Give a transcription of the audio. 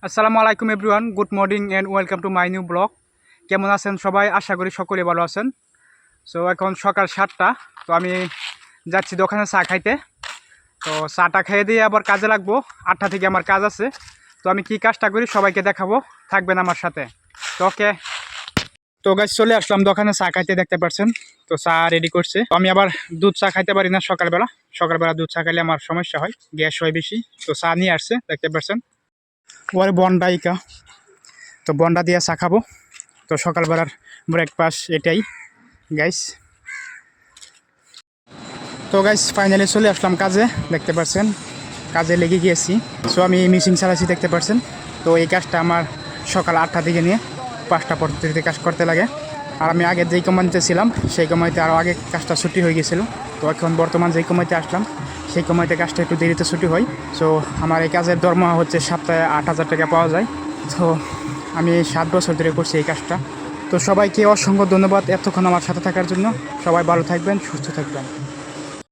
আসসালামু আলাইকুম everyone, good morning and welcome to my new blog. কেমন আছেন সবাই? আশা করি সকলে ভালো আছেন। সো এখন সকাল 7টা। তো আমি যাচ্ছি দোকানে চা খাইতে। তো চাটা খেয়ে দিয়ে আবার কাজে লাগবো। 8টা থেকে আমার কাজ আছে। তো আমি কি কাজটা করি সবাইকে দেখাবো, থাকবেন আমার সাথে। তো ওকে, তো গাছ চলে আসলাম দোকানে চা খাইতে, দেখতে পাচ্ছেন। তো চা রেডি করছে। তো আমি আবার দুধ চা খাইতে পারি না সকালবেলা দুধ চা খাইলে আমার সমস্যা হয়, গ্যাস হয় বেশি। তো চা নিয়ে আসছে, দেখতে পাচ্ছেন। ওর বন্ডাইকা, তো বন্ডা দিয়ে চা খাবো। তো সকালবেলার ব্রেকফাস্ট এটাই গাইস। তো গাইস ফাইনালি চলে আসলাম কাজে, দেখতে পাচ্ছেন। কাজে লেগে গিয়েছি। সো আমি মেশিন চালাচ্ছি, দেখতে পাচ্ছেন। তো এই কাজটা আমার সকাল 8টা থেকে নিয়ে 5টা পদ্ধতিতে কাজ করতে লাগে। আর আমি আগে যেই কোম্পানিতে ছিলাম সেই কোম্পানিতে আরও আগে কাজটা ছুটি হয়ে গেছিলো। তো এখন বর্তমান যেই কোম্পানিতে আসলাম সেই কোম্পানিতে কাজটা একটু দেরিতে ছুটি হয়। সো আমার এই কাজের দরমহা হচ্ছে সপ্তাহে 8,000 টাকা পাওয়া যায়। তো আমি 7 বছর ধরে করছি এই কাজটা। তো সবাইকে অসংখ্য ধন্যবাদ এতক্ষণ আমার সাথে থাকার জন্য। সবাই ভালো থাকবেন, সুস্থ থাকবেন।